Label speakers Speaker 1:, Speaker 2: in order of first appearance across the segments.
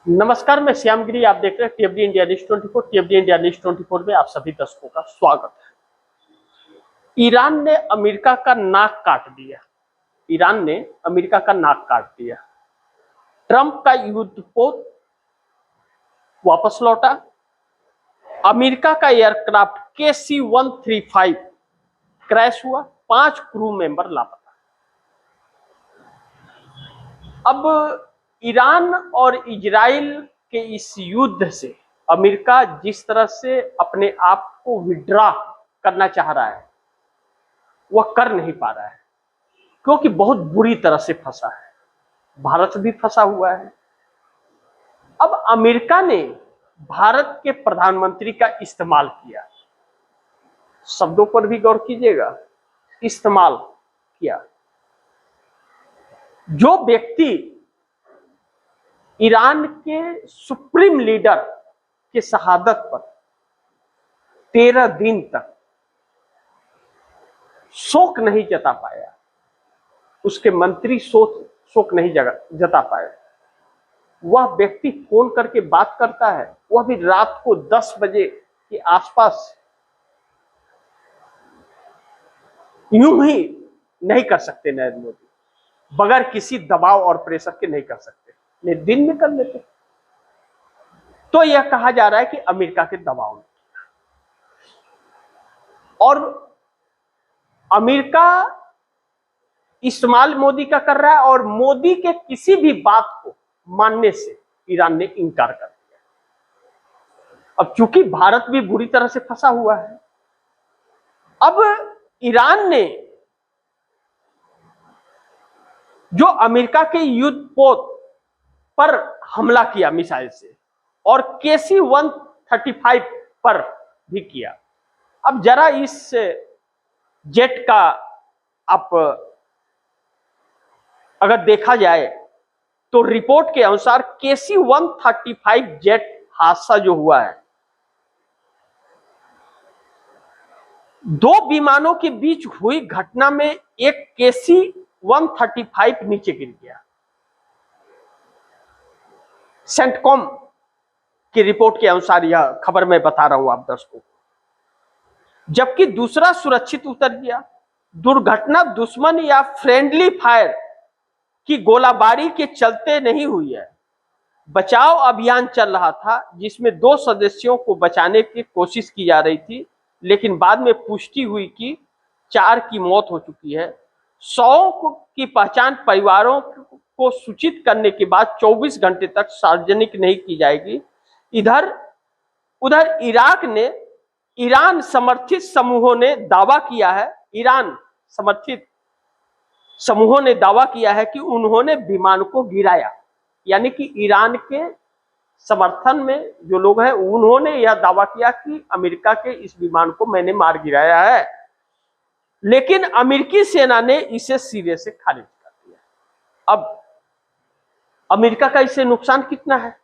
Speaker 1: नमस्कार, मैं श्यामगिरी। आप देख रहे हैं टीएफडी इंडिया न्यूज 24। टीएफडी इंडिया न्यूज 24 में आप सभी दर्शकों का स्वागत है। ईरान ने अमेरिका का नाक काट दिया। ईरान ने अमेरिका का नाक काट दिया। ट्रंप का युद्धपोत वापस लौटा। अमेरिका का एयरक्राफ्ट KC-135 क्रैश हुआ। 5 क्रू मेंबर लापता। अब ईरान और इजराइल के इस युद्ध से अमेरिका जिस तरह से अपने आप को विड्रॉ करना चाह रहा है वह कर नहीं पा रहा है, क्योंकि बहुत बुरी तरह से फंसा है। भारत भी फंसा हुआ है। अब अमेरिका ने भारत के प्रधानमंत्री का इस्तेमाल किया। शब्दों पर भी गौर कीजिएगा, इस्तेमाल किया। जो व्यक्ति ईरान के सुप्रीम लीडर के शहादत पर 13 दिन तक शोक नहीं जता पाया, उसके मंत्री शोक नहीं जता पाए, वह व्यक्ति फोन करके बात करता है, वह भी रात को 10 बजे के आसपास। यूं ही नहीं कर सकते नरेंद्र मोदी, बगैर किसी दबाव और प्रेशर के नहीं कर सकते, दिन में कर लेते। तो यह कहा जा रहा है कि अमेरिका के दबाव में, और अमेरिका इस्तेमाल मोदी का कर रहा है, और मोदी के किसी भी बात को मानने से ईरान ने इनकार कर दिया। अब चूंकि भारत भी बुरी तरह से फंसा हुआ है, अब ईरान ने जो अमेरिका के युद्धपोत पर हमला किया मिसाइल से, और KC-135 पर भी किया। अब जरा इस जेट का आप अगर देखा जाए तो रिपोर्ट के अनुसार KC-135 जेट हादसा जो हुआ है, 2 विमानों के बीच हुई घटना में एक KC-135 नीचे गिर गया। सेंटकॉम की रिपोर्ट के अनुसार यह खबर मैं बता रहा हूं आप दर्शकों को, जबकि दूसरा सुरक्षित उतर गया। दुर्घटना दुश्मन या फ्रेंडली फायर की गोलाबारी के चलते नहीं हुई है। बचाव अभियान चल रहा था, जिसमें 2 सदस्यों को बचाने की कोशिश की जा रही थी, लेकिन बाद में पुष्टि हुई कि 4 की मौत हो चुकी है। 100 की पहचान परिवारों को सूचित करने के बाद 24 घंटे तक सार्वजनिक नहीं की जाएगी। उधर इराक ने ईरान समर्थित समूहों ने दावा किया है, ईरान समर्थित समूहों ने दावा किया है कि उन्होंने विमान को गिराया। यानी कि ईरान के समर्थन में जो लोग हैं उन्होंने यह दावा किया कि अमेरिका के इस विमान को मैंने मार गिराया है, लेकिन अमेरिकी सेना ने इसे सिरे से खारिज कर दिया। अब अमेरिका का इससे नुकसान कितना है?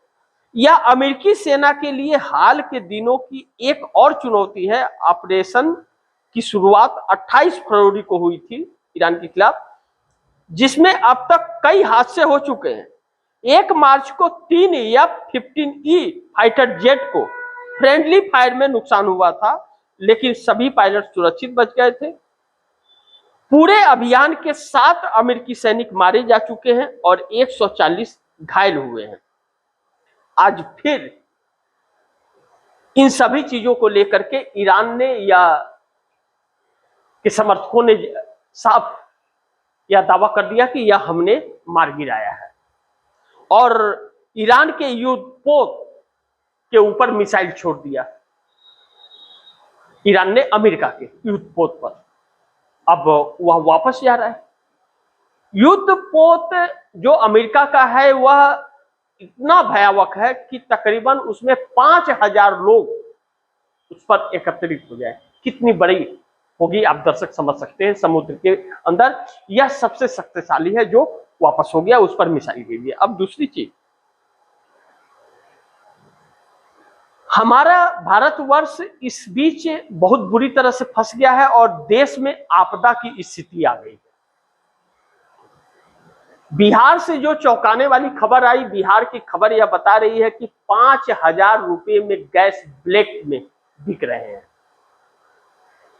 Speaker 1: यह अमेरिकी सेना के लिए हाल के दिनों की एक और चुनौती है। ऑपरेशन की शुरुआत 28 फरवरी को हुई थी ईरान के खिलाफ, जिसमें अब तक कई हादसे हो चुके हैं। 1 मार्च को 3 F-15E फाइटर जेट को फ्रेंडली फायर में नुकसान हुआ था, लेकिन सभी पायलट सुरक्षित बच गए थे। पूरे अभियान के 7 अमेरिकी सैनिक मारे जा चुके हैं और 140 घायल हुए हैं। आज फिर इन सभी चीजों को लेकर के ईरान ने या के समर्थकों ने साफ यह दावा कर दिया कि यह हमने मार गिराया है, और ईरान के युद्धपोत के ऊपर मिसाइल छोड़ दिया ईरान ने अमेरिका के युद्धपोत पर। अब वह वापस जा रहा है। युद्धपोत जो अमेरिका का है वह इतना भयावह है कि तकरीबन उसमें 5000 लोग उस पर एकत्रित हो जाए। कितनी बड़ी होगी आप दर्शक समझ सकते हैं। समुद्र के अंदर यह सबसे शक्तिशाली है जो वापस हो गया, उस पर मिसाइल गिरी है। अब दूसरी चीज, हमारा भारतवर्ष इस बीच बहुत बुरी तरह से फंस गया है और देश में आपदा की स्थिति आ गई है। बिहार से जो चौंकाने वाली खबर आई, बिहार की खबर यह बता रही है कि 5,000 रुपए में गैस ब्लैक में बिक रहे हैं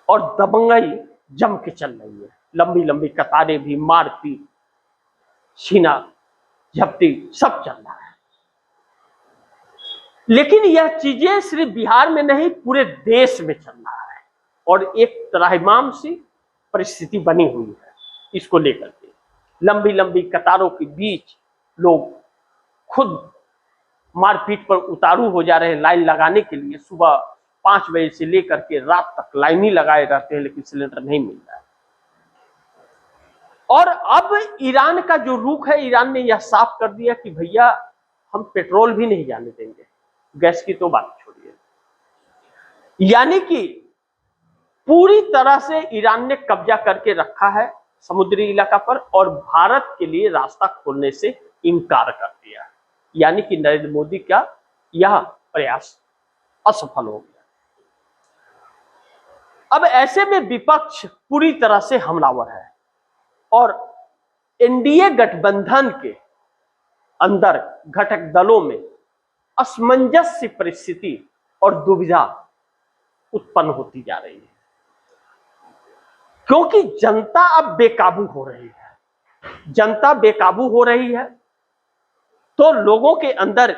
Speaker 1: और दबंगई जम के चल रही है। लंबी लंबी कतारें भी, मारपीट, छीना झपटी सब चल रहा है। लेकिन यह चीजें सिर्फ बिहार में नहीं, पूरे देश में चल रहा है और एक त्राहिमाम सी परिस्थिति बनी हुई है इसको लेकर के। लंबी लंबी कतारों के बीच लोग खुद मारपीट पर उतारू हो जा रहे हैं लाइन लगाने के लिए। सुबह 5 बजे से लेकर के रात तक लाइन ही लगाए रहते हैं, लेकिन सिलेंडर नहीं मिल रहा है। और अब ईरान का जो रुख है, ईरान ने यह साफ कर दिया कि भैया हम पेट्रोल भी नहीं जाने देंगे, गैस की तो बात छोड़िए। यानी कि पूरी तरह से ईरान ने कब्जा करके रखा है समुद्री इलाका पर और भारत के लिए रास्ता खोलने से इनकार कर दिया। यानी कि नरेंद्र मोदी का यह प्रयास असफल हो गया। अब ऐसे में विपक्ष पूरी तरह से हमलावर है और एनडीए गठबंधन के अंदर घटक दलों में असमंजस्य परिस्थिति और दुविधा उत्पन्न होती जा रही है, क्योंकि जनता अब बेकाबू हो रही है। जनता बेकाबू हो रही है तो लोगों के अंदर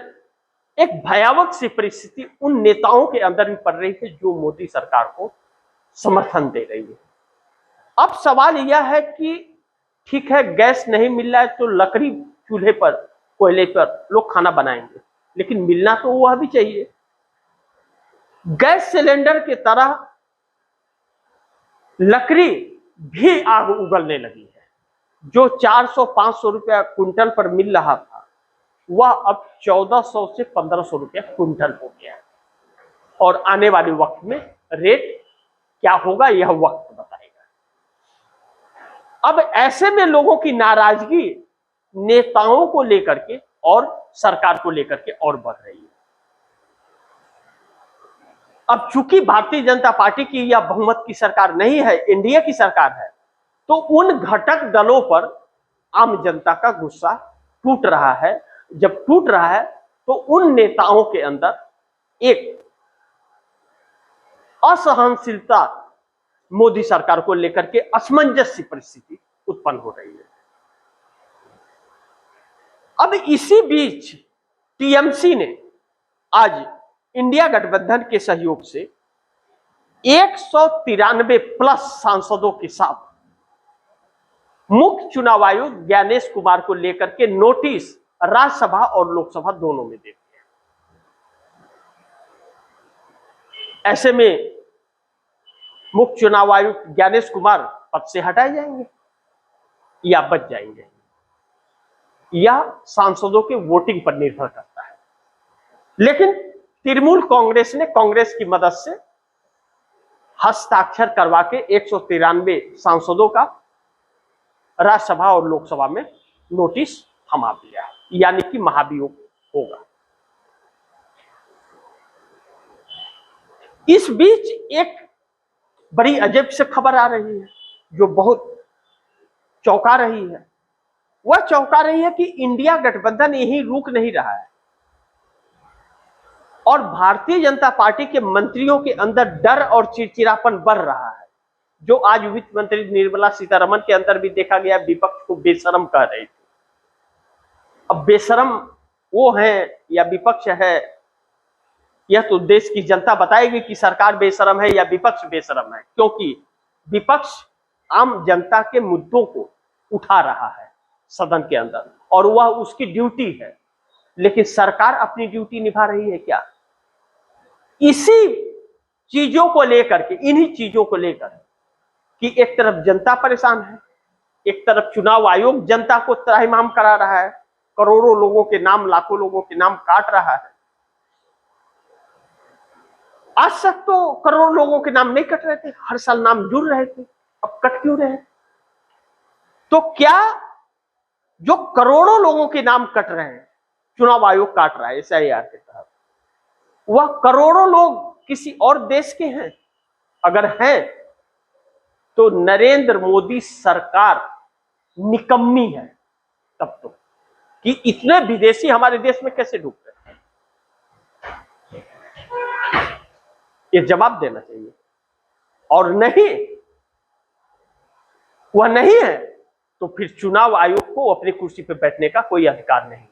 Speaker 1: एक भयावह सी परिस्थिति उन नेताओं के अंदर भी पड़ रही है जो मोदी सरकार को समर्थन दे रही है। अब सवाल यह है कि ठीक है, गैस नहीं मिल रहा है तो लकड़ी चूल्हे पर, कोयले पर लोग खाना बनाएंगे, लेकिन मिलना तो वह भी चाहिए। गैस सिलेंडर की तरह लकड़ी भी आग उगलने लगी है। जो 400-500 रुपया क्विंटल पर मिल रहा था वह अब 1400 से 1500 रुपया क्विंटल हो गया है और आने वाले वक्त में रेट क्या होगा यह वक्त बताएगा। अब ऐसे में लोगों की नाराजगी नेताओं को लेकर के और सरकार को लेकर के और बढ़ रही है। अब चूंकि भारतीय जनता पार्टी की यह बहुमत की सरकार नहीं है, एनडीए की सरकार है, तो उन घटक दलों पर आम जनता का गुस्सा टूट रहा है। जब टूट रहा है तो उन नेताओं के अंदर एक असहनशीलता मोदी सरकार को लेकर के असमंजस्य परिस्थिति उत्पन्न हो रही है। अब इसी बीच टीएमसी ने आज इंडिया गठबंधन के सहयोग से 193 प्लस सांसदों के साथ मुख्य चुनाव आयुक्त ज्ञानेश कुमार को लेकर के नोटिस राज्यसभा और लोकसभा दोनों में दे दिया। ऐसे में मुख्य चुनाव आयुक्त ज्ञानेश कुमार पद से हटाए जाएंगे या बच जाएंगे, यह सांसदों के वोटिंग पर निर्भर करता है। लेकिन तृणमूल कांग्रेस ने कांग्रेस की मदद से हस्ताक्षर करवा के 193 सांसदों का राज्यसभा और लोकसभा में नोटिस थमा दिया है, यानी कि महाभियोग होगा। इस बीच एक बड़ी अजब से खबर आ रही है जो बहुत चौंका रही है। वह चौंका रही है कि इंडिया गठबंधन यही रुक नहीं रहा है और भारतीय जनता पार्टी के मंत्रियों के अंदर डर और चिड़चिड़ापन बढ़ रहा है, जो आज वित्त मंत्री निर्मला सीतारमण के अंदर भी देखा गया। विपक्ष को बेशरम कह रही थी। अब बेशरम वो है या विपक्ष है, यह तो देश की जनता बताएगी कि सरकार बेशरम है या विपक्ष बेशरम है, क्योंकि विपक्ष आम जनता के मुद्दों को उठा रहा है सदन के अंदर और वह उसकी ड्यूटी है। लेकिन सरकार अपनी ड्यूटी निभा रही है क्या? इसी चीजों को लेकर के, इन्हीं चीजों को लेकर कि एक तरफ जनता परेशान है, एक तरफ चुनाव आयोग जनता को त्राहिमाम करा रहा है, करोड़ों लोगों के नाम, लाखों लोगों के नाम काट रहा है। आज तक तो करोड़ों लोगों के नाम नहीं कट रहे थे, हर साल नाम जुड़ रहे थे, अब कट क्यों रहे? तो क्या जो करोड़ों लोगों के नाम कट रहे हैं, चुनाव आयोग काट रहा है एसआईआर के तहत, वह करोड़ों लोग किसी और देश के हैं? अगर हैं तो नरेंद्र मोदी सरकार निकम्मी है, तब तो कि इतने विदेशी हमारे देश में कैसे डूब गए, ये जवाब देना चाहिए। और नहीं, वह नहीं है तो फिर चुनाव आयोग को अपनी कुर्सी पर बैठने का कोई अधिकार नहीं है।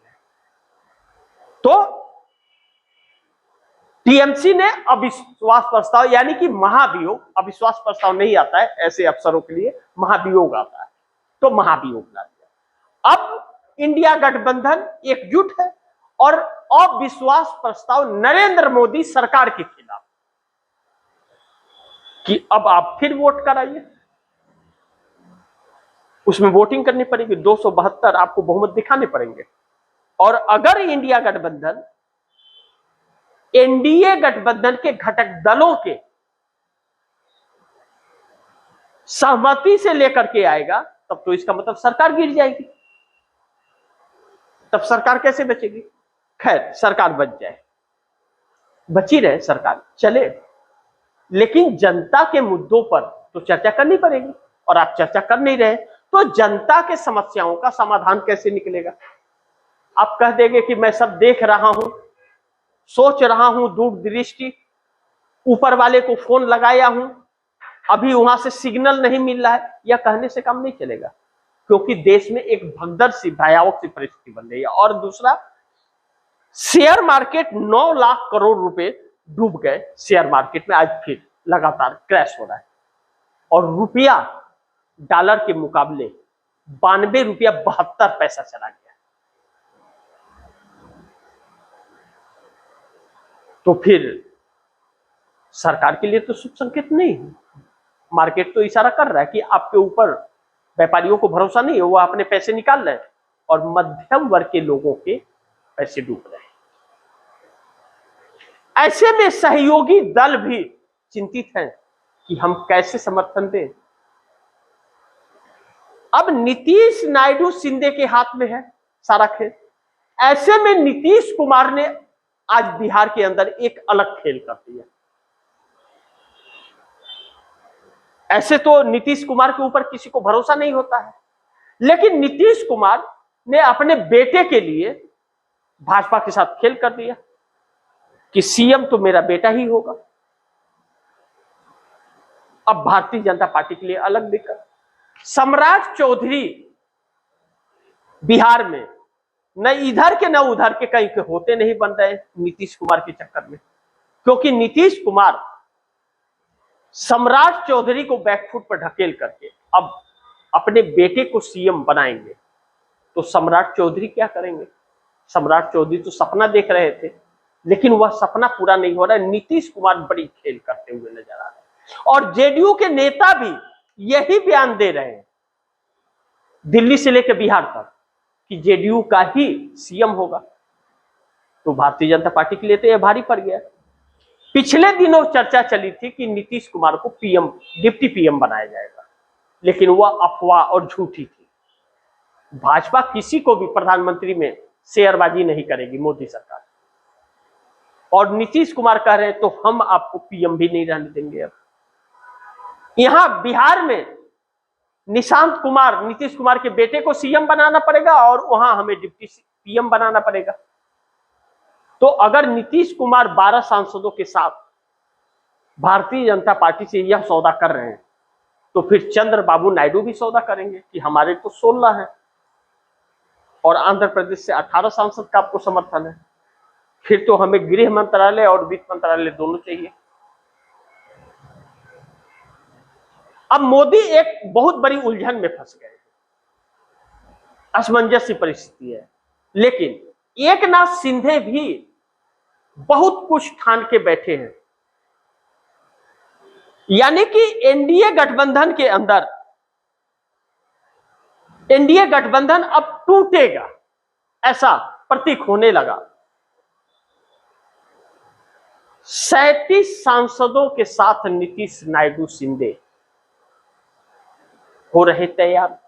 Speaker 1: तो टीएमसी ने अविश्वास प्रस्ताव यानी कि महाभियोग, अविश्वास प्रस्ताव नहीं आता है ऐसे अफसरों के लिए, महाभियोग आता है, तो महाभियोग ला दिया। अब इंडिया गठबंधन एकजुट है और अविश्वास प्रस्ताव नरेंद्र मोदी सरकार के खिलाफ कि अब आप फिर वोट कराइए। उसमें वोटिंग करनी पड़ेगी, 272 आपको बहुमत दिखाने पड़ेंगे। और अगर इंडिया गठबंधन एनडीए गठबंधन के घटक दलों के सहमति से लेकर के आएगा, तब तो इसका मतलब सरकार गिर जाएगी, तब सरकार कैसे बचेगी? खैर, सरकार बच जाए, बची रहे सरकार चले, लेकिन जनता के मुद्दों पर तो चर्चा करनी पड़ेगी। और आप चर्चा कर नहीं रहे तो जनता के समस्याओं का समाधान कैसे निकलेगा? आप कह देंगे कि मैं सब देख रहा हूं, सोच रहा हूं, दूरदृष्टि, ऊपर वाले को फोन लगाया हूं, अभी वहां से सिग्नल नहीं मिल रहा है, यह कहने से काम नहीं चलेगा, क्योंकि देश में एक भगदड़ सी, भयावह सी परिस्थिति बन रही है। और दूसरा, शेयर मार्केट 9 लाख करोड़ रुपए डूब गए शेयर मार्केट में, आज फिर लगातार क्रैश हो रहा है। और रुपया डॉलर के मुकाबले 92 रुपया 72 पैसा चला गया। तो फिर सरकार के लिए तो शुभ संकेत नहीं है। मार्केट तो इशारा कर रहा है कि आपके ऊपर व्यापारियों को भरोसा नहीं है, वो अपने पैसे निकाल रहे हैं और मध्यम वर्ग के लोगों के पैसे डूब रहे हैं। ऐसे में सहयोगी दल भी चिंतित हैं कि हम कैसे समर्थन दें। अब नीतीश नायडू शिंदे के हाथ में है सारा खेल। ऐसे में नीतीश कुमार ने आज बिहार के अंदर एक अलग खेल कर दिया। ऐसे तो नीतीश कुमार के ऊपर किसी को भरोसा नहीं होता है, लेकिन नीतीश कुमार ने अपने बेटे के लिए भाजपा के साथ खेल कर दिया कि सीएम तो मेरा बेटा ही होगा। अब भारतीय जनता पार्टी के लिए अलग दिक्कत। सम्राट चौधरी बिहार में न इधर के न उधर के कहीं के होते नहीं बन रहे नीतीश कुमार के चक्कर में, क्योंकि नीतीश कुमार सम्राट चौधरी को बैकफुट पर ढकेल करके अब अपने बेटे को सीएम बनाएंगे। तो सम्राट चौधरी क्या करेंगे? सम्राट चौधरी तो सपना देख रहे थे, लेकिन वह सपना पूरा नहीं हो रहा है। नीतीश कुमार बड़ी खेल करते हुए नजर आ रहे हैं और जेडीयू के नेता भी यही बयान दे रहे हैं दिल्ली से लेकर बिहार तक कि जेडीयू का ही सीएम होगा। तो भारतीय जनता पार्टी के लिए तो यह भारी पड़ गया। पिछले दिनों चर्चा चली थी कि नीतीश कुमार को पीएम, डिप्टी पीएम बनाया जाएगा, लेकिन वह अफवाह और झूठी थी। भाजपा किसी को भी प्रधानमंत्री में शेयरबाजी नहीं करेगी, मोदी सरकार। और नीतीश कुमार कह रहे हैं तो हम आपको पीएम भी नहीं रहने देंगे। अब यहां बिहार में निशांत कुमार, नीतीश कुमार के बेटे को सीएम बनाना पड़ेगा और वहां हमें डिप्टी पीएम बनाना पड़ेगा। तो अगर नीतीश कुमार 12 सांसदों के साथ भारतीय जनता पार्टी से यह सौदा कर रहे हैं, तो फिर चंद्रबाबू नायडू भी सौदा करेंगे कि हमारे तो 16 है और आंध्र प्रदेश से 18 सांसद का आपको समर्थन है, फिर तो हमें गृह मंत्रालय और वित्त मंत्रालय दोनों चाहिए। अब मोदी एक बहुत बड़ी उलझन में फंस गए, असमंजस की परिस्थिति है। लेकिन एकनाथ शिंदे भी बहुत कुछ ठान के बैठे हैं, यानी कि एनडीए गठबंधन के अंदर एनडीए गठबंधन अब टूटेगा, ऐसा प्रतीक होने लगा। 37 सांसदों के साथ नीतीश नायडू शिंदे हो रहे तैयार।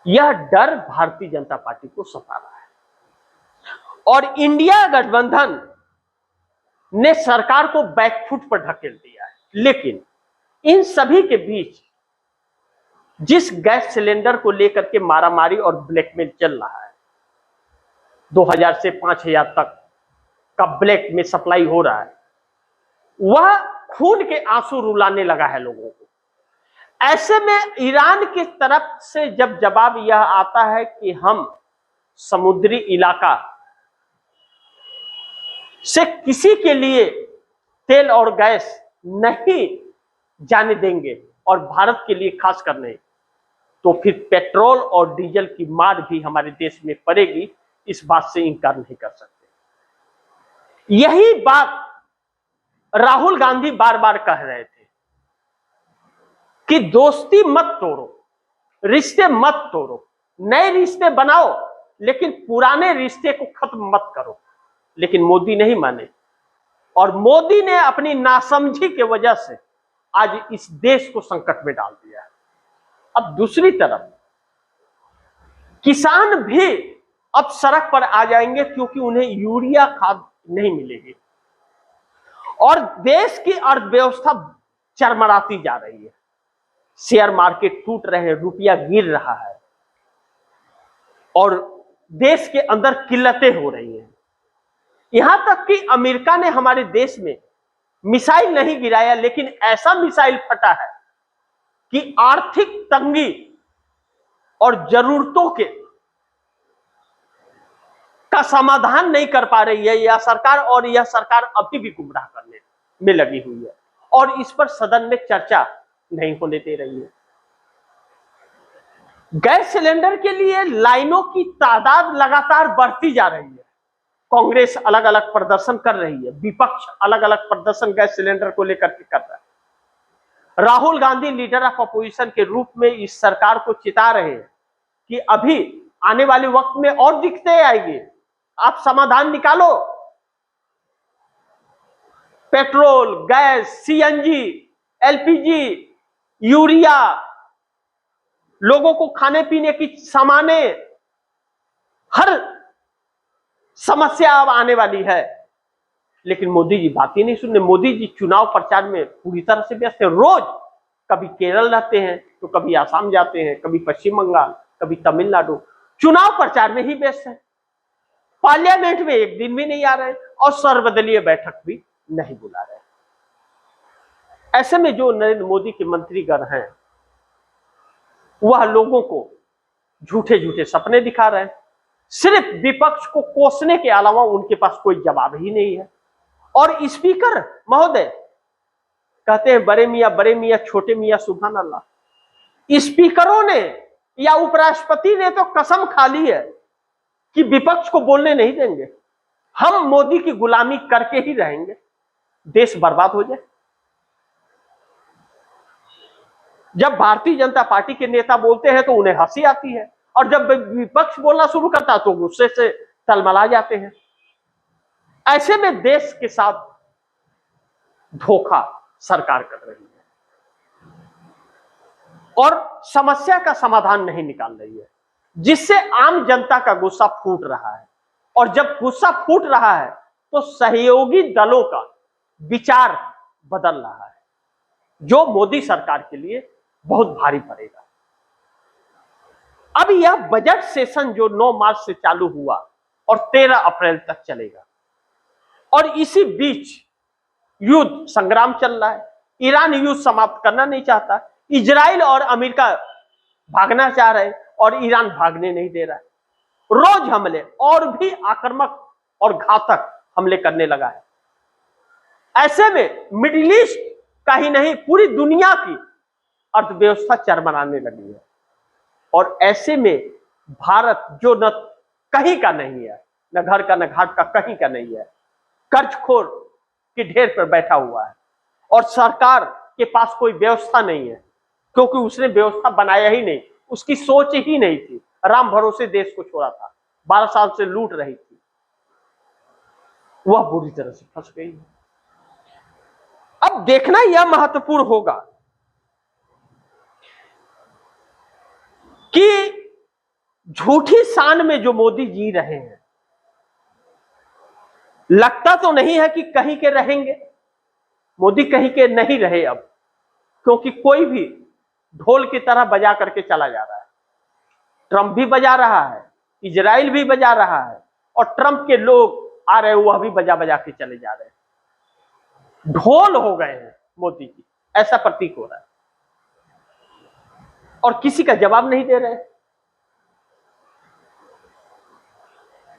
Speaker 1: यह डर भारतीय जनता पार्टी को सता रहा है और इंडिया गठबंधन ने सरकार को बैकफुट पर ढकेल दिया है। लेकिन इन सभी के बीच जिस गैस सिलेंडर को लेकर के मारामारी और ब्लैकमेल चल रहा है, 2000 से 5000 तक का ब्लैक में सप्लाई हो रहा है, वह खून के आंसू रुलाने लगा है लोगों को। ऐसे में ईरान की तरफ से जब जवाब यह आता है कि हम समुद्री इलाका से किसी के लिए तेल और गैस नहीं जाने देंगे और भारत के लिए खास कर नहीं, तो फिर पेट्रोल और डीजल की मार भी हमारे देश में पड़ेगी, इस बात से इनकार नहीं कर सकते। यही बात राहुल गांधी बार बार कह रहे थे कि दोस्ती मत तोड़ो, रिश्ते मत तोड़ो, नए रिश्ते बनाओ, लेकिन पुराने रिश्ते को खत्म मत करो। लेकिन मोदी नहीं माने और मोदी ने अपनी नासमझी की वजह से आज इस देश को संकट में डाल दिया है। अब दूसरी तरफ किसान भी अब सड़क पर आ जाएंगे क्योंकि उन्हें यूरिया खाद नहीं मिलेगी और देश की अर्थव्यवस्था चरमराती जा रही है। शेयर मार्केट टूट रहे हैं, रुपया गिर रहा है और देश के अंदर किल्लतें हो रही हैं। यहां तक कि अमेरिका ने हमारे देश में मिसाइल नहीं गिराया, लेकिन ऐसा मिसाइल फटा है कि आर्थिक तंगी और जरूरतों के का समाधान नहीं कर पा रही है यह सरकार, और यह सरकार अभी भी गुमराह करने में लगी हुई है और इस पर सदन में चर्चा नहीं होने दे रही है। गैस सिलेंडर के लिए लाइनों की तादाद लगातार बढ़ती जा रही है। कांग्रेस अलग अलग प्रदर्शन कर रही है, विपक्ष अलग अलग प्रदर्शन गैस सिलेंडर को लेकर के कर रहा है। Rahul Gandhi leader of opposition के रूप में इस सरकार को चिता रहे हैं कि अभी आने वाले वक्त में और दिक्कतें आएगी, आप समाधान निकालो। Petrol, gas, CNG, LPG, urea, लोगों को खाने पीने की सामाने, हर समस्या अब आने वाली है। लेकिन मोदी जी बात ही नहीं सुनने। मोदी जी चुनाव प्रचार में पूरी तरह से व्यस्त है। रोज कभी केरल रहते हैं, तो कभी आसाम जाते हैं, कभी पश्चिम बंगाल, कभी तमिलनाडु, चुनाव प्रचार में ही व्यस्त है। पार्लियामेंट में एक दिन भी नहीं आ रहे और सर्वदलीय बैठक भी नहीं बुला रहे। ऐसे में जो नरेंद्र मोदी के मंत्रीगण हैं वह लोगों को झूठे झूठे सपने दिखा रहे हैं। सिर्फ विपक्ष को कोसने के अलावा उनके पास कोई जवाब ही नहीं है। और स्पीकर महोदय कहते हैं बड़े मियां छोटे मियां सुभान अल्लाह। स्पीकरों ने या उपराष्ट्रपति ने तो कसम खा ली है कि विपक्ष को बोलने नहीं देंगे, हम मोदी की गुलामी करके ही रहेंगे, देश बर्बाद हो जाए। जब भारतीय जनता पार्टी के नेता बोलते हैं तो उन्हें हंसी आती है और जब विपक्ष बोलना शुरू करता है तो गुस्से से तलमला जाते हैं। ऐसे में देश के साथ धोखा सरकार कर रही है और समस्या का समाधान नहीं निकाल रही है, जिससे आम जनता का गुस्सा फूट रहा है। और जब गुस्सा फूट रहा है तो सहयोगी दलों का विचार बदल रहा है, जो मोदी सरकार के लिए बहुत भारी पड़ेगा। अब यह बजट सेशन जो 9 मार्च से चालू हुआ और 13 अप्रैल तक चलेगा, और इसी बीच युद्ध संग्राम चल रहा है। ईरान युद्ध समाप्त करना नहीं चाहता, इजराइल और अमेरिका भागना चाह रहे और ईरान भागने नहीं दे रहा है। रोज हमले और भी आक्रामक और घातक हमले करने लगा है। ऐसे में मिडिल ईस्ट का ही नहीं पूरी दुनिया की अर्थव्यवस्था चरमराने लगी है। और ऐसे में भारत जो न कहीं का नहीं है, न घर का न घाट का, कहीं का नहीं है, कर्जखोर के ढेर पर बैठा हुआ है और सरकार के पास कोई व्यवस्था नहीं है, क्योंकि उसने व्यवस्था बनाया ही नहीं, उसकी सोच ही नहीं थी। राम भरोसे देश को छोड़ा था, 12 साल से लूट रही थी, वह बुरी तरह से फंस गई है। अब देखना यह महत्वपूर्ण होगा कि झूठी शान में जो मोदी जी रहे हैं, लगता तो नहीं है कि कहीं के रहेंगे। मोदी कहीं के नहीं रहे अब, क्योंकि कोई भी ढोल की तरह बजा करके चला जा रहा है। ट्रंप भी बजा रहा है, इजराइल भी बजा रहा है, और ट्रंप के लोग आ रहे हैं, वह भी बजा बजा के चले जा रहे हैं। ढोल हो गए हैं मोदी जी, ऐसा प्रतीक हो रहा है, और किसी का जवाब नहीं दे रहे।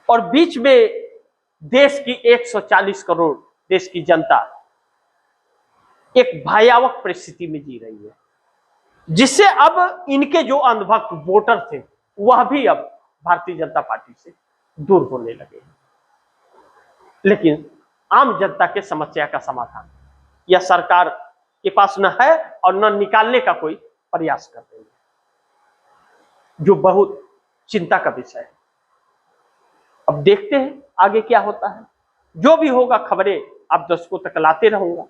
Speaker 1: और बीच में देश की 140 करोड़ देश की जनता एक भयावह परिस्थिति में जी रही है, जिससे अब इनके जो अंधभक्त वोटर थे वह भी अब भारतीय जनता पार्टी से दूर होने लगे। लेकिन आम जनता के समस्या का समाधान यह सरकार के पास न है और न निकालने का कोई प्रयास कर रही है, जो बहुत चिंता का विषय है। अब देखते हैं आगे क्या होता है। जो भी होगा खबरें आप दर्शकों तक लाते रहूंगा,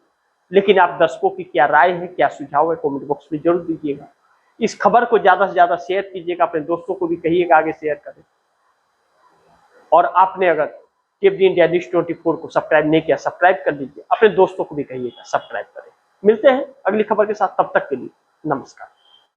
Speaker 1: लेकिन आप दर्शकों की क्या राय है, क्या सुझाव है, कमेंट बॉक्स में जरूर दीजिएगा। इस खबर को ज्यादा से ज्यादा शेयर कीजिएगा, अपने दोस्तों को भी कहिएगा आगे शेयर करें। और आपने अगर केबडी इंडिया न्यूज़ 24 को सब्सक्राइब नहीं किया, सब्सक्राइब कर लीजिए, अपने दोस्तों को भी कहिएगा सब्सक्राइब करें। मिलते हैं अगली खबर के साथ, तब तक के लिए नमस्कार।